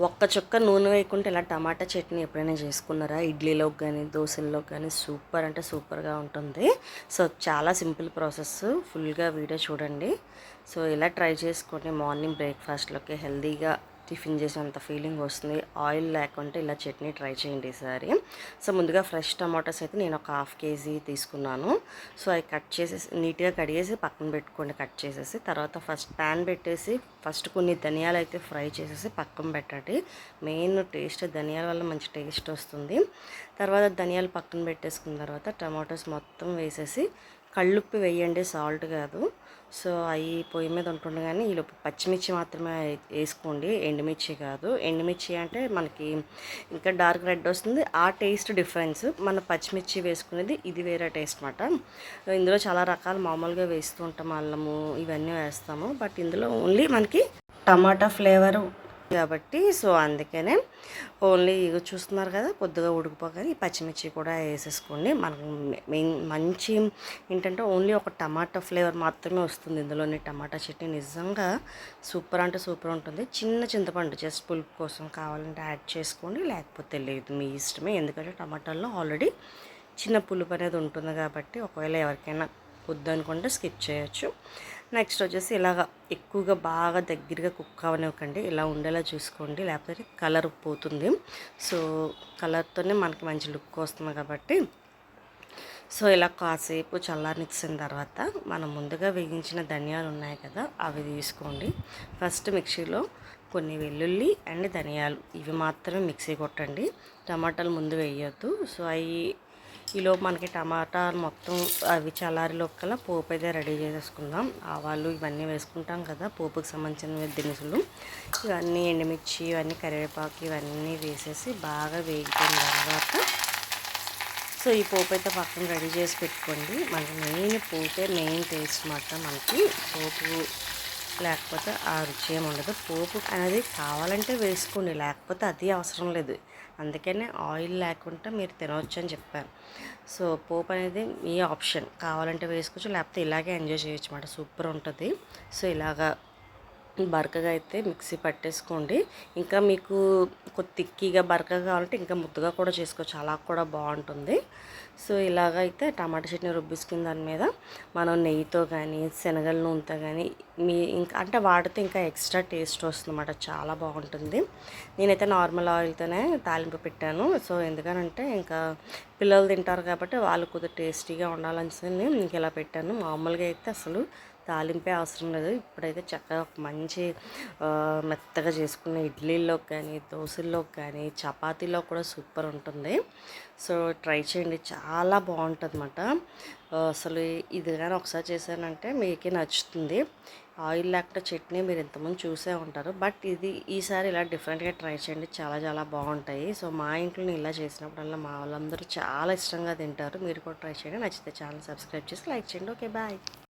ఒక్క చుక్క నూనె వేయకుంటే ఇలా టమాటా చట్నీ ఎప్పుడైనా చేసుకున్నారా? ఇడ్లీలోకి కానీ దోశల్లోకి కానీ సూపర్ అంటే సూపర్గా ఉంటుంది. సో చాలా సింపుల్ ప్రాసెస్, ఫుల్గా వీడియో చూడండి. సో ఇలా ట్రై చేసుకొని మార్నింగ్ బ్రేక్ఫాస్ట్లోకి హెల్తీగా టిఫిన్ చేసేంత ఫీలింగ్ వస్తుంది. ఆయిల్ లేకుంటే ఇలా చట్నీ ట్రై చేయండి ఈసారి. సో ముందుగా ఫ్రెష్ టమాటోస్ అయితే నేను ఒక హాఫ్ కేజీ తీసుకున్నాను. సో అవి కట్ చేసేసి నీట్గా కడిగేసి పక్కన పెట్టుకోండి. కట్ చేసేసి తర్వాత ఫస్ట్ ప్యాన్ పెట్టేసి ఫస్ట్ కొన్ని ధనియాలు అయితే ఫ్రై చేసేసి పక్కన పెట్టండి. మెయిన్ టేస్ట్ ధనియాల వల్ల మంచి టేస్ట్ వస్తుంది. తర్వాత ధనియాలు పక్కన పెట్టేసుకున్న తర్వాత టమాటోస్ మొత్తం వేసేసి కళ్ళుప్పి వేయండి, సాల్ట్ కాదు. సో అవి పొయ్యి మీద ఉంటుండగానే ఈలోపు పచ్చిమిర్చి మాత్రమే వేసుకోండి, ఎండుమిర్చి కాదు. ఎండుమిర్చి అంటే మనకి ఇంకా డార్క్ రెడ్ వస్తుంది, ఆ టేస్ట్ డిఫరెన్స్. మన పచ్చిమిర్చి వేసుకునేది ఇది వేరే టేస్ట్ అనమాట. ఇందులో చాలా రకాలు మామూలుగా వేస్తూ ఉంటాం, అల్లము ఇవన్నీ వేస్తాము, బట్ ఇందులో ఓన్లీ మనకి టమాటా ఫ్లేవరు కాబట్టి సో అందుకనే ఓన్లీ ఇగో చూస్తున్నారు కదా, కొద్దిగా ఉడికిపోగానే ఈ పచ్చిమిర్చి కూడా వేసేసుకోండి. మనకు మెయిన్ మంచి ఏంటంటే ఓన్లీ ఒక టమాటా ఫ్లేవర్ మాత్రమే వస్తుంది ఇందులోని. టమాటా చట్నీ నిజంగా సూపర్ అంటే సూపర్ ఉంటుంది. చిన్న చింతపండు జస్ట్ పులుపు కోసం కావాలంటే యాడ్ చేసుకోండి, లేకపోతే లేదు, మీ ఇష్టమే. ఎందుకంటే టమాటాల్లో ఆల్రెడీ చిన్న పులుపు అనేది ఉంటుంది కాబట్టి ఒకవేళ ఎవరికైనా వద్దనుకుంటే స్కిప్ చేయొచ్చు. నెక్స్ట్ వచ్చేసి ఇలాగ ఎక్కువగా బాగా దగ్గరగా కుక్ అవనివ్వకండి, ఇలా ఉండేలా చూసుకోండి, లేకపోతే కలర్ పోతుంది. సో కలర్తోనే మనకి మంచి లుక్ వస్తుంది కాబట్టి సో ఇలా కాసేపు చల్లారనిచ్చిన తర్వాత మనం ముందుగా వేయించిన ధనియాలు ఉన్నాయి కదా, అవి తీసుకోండి. ఫస్ట్ మిక్సీలో కొన్ని వెల్లుల్లి అండ్ ధనియాలు ఇవి మాత్రమే మిక్సీ కొట్టండి, టమాటాలు ముందు వేయొద్దు. సో అవి ఈలోపు మనకి టమాటా మొత్తం అవి చల్లారిలోకల్లా పోపు అయితే రెడీ చేసేసుకుందాం. ఆవాలు ఇవన్నీ వేసుకుంటాం కదా, పోపుకి సంబంధించిన దినుసులు ఇవన్నీ, ఎండుమిర్చి ఇవన్నీ, కరివేపాకు ఇవన్నీ వేసేసి బాగా వేగిన తర్వాత సో ఈ పోపు అయితే పక్కన రెడీ చేసి పెట్టుకోండి. మనకి మెయిన్ పోపే మెయిన్ టేస్ట్ మాట. మనకి పోపు లేకపోతే ఆ రుచి ఏమి ఉండదు. పోపు అనేది కావాలంటే వేసుకోండి, లేకపోతే అది అవసరం లేదు. అందుకనే ఆయిల్ లేకుండా మీరు తినవచ్చు అని చెప్పాను. సో పోపు అనేది మీ ఆప్షన్, కావాలంటే వేసుకోవచ్చు, లేకపోతే ఇలాగే ఎంజాయ్ చేయొచ్చు అన్నమాట, సూపర్ ఉంటుంది. సో ఇలాగా బరకగా అయితే మిక్సీ పట్టేసుకోండి. ఇంకా మీకు తిక్కిగా బరకగా కావాలంటే ఇంకా ముద్దగా కూడా చేసుకోవచ్చు, అలా కూడా బాగుంటుంది. సో ఇలాగ అయితే టమాటా చట్నీ రుబ్బిసుకున్న దాని మీద మనం నెయ్యితో కానీ శనగల నూనెతో కానీ ఇంకా అంటే వాటితో ఇంకా ఎక్స్ట్రా టేస్ట్ వస్తుందన్నమాట, చాలా బాగుంటుంది. నేనైతే నార్మల్ ఆయిల్తోనే తాలింపు పెట్టాను. సో ఎందుకనంటే ఇంకా పిల్లలు తింటారు కాబట్టి వాళ్ళు కొద్దిగా టేస్టీగా ఉండాలని ఇంక ఇలా పెట్టాను. మామూలుగా అయితే అసలు తాలింపే అవసరం లేదు. ఇప్పుడైతే చక్కగా ఒక మంచి మెత్తగా చేసుకున్న ఇడ్లీలోకి కానీ దోశల్లోకి కానీ చపాతీలో కూడా సూపర్ ఉంటుంది. సో ట్రై చేయండి, చాలా బాగుంటుంది అన్నమాట. అసలు ఇది కానీ ఒకసారి చేశానంటే మీకే నచ్చుతుంది. ఆయిల్ లేకుండా చట్నీ మీరు ఇంతకుముందు చూసే ఉంటారు, బట్ ఇది ఈసారి ఇలా డిఫరెంట్గా ట్రై చేయండి, చాలా చాలా బాగుంటాయి. సో మా ఇంట్లో నేను ఇలా చేసినప్పుడల్లా మా వాళ్ళందరూ చాలా ఇష్టంగా తింటారు. మీరు కూడా ట్రై చేయండి, నచ్చితే ఛానల్ సబ్స్క్రైబ్ చేసి లైక్ చేయండి. Okay bye.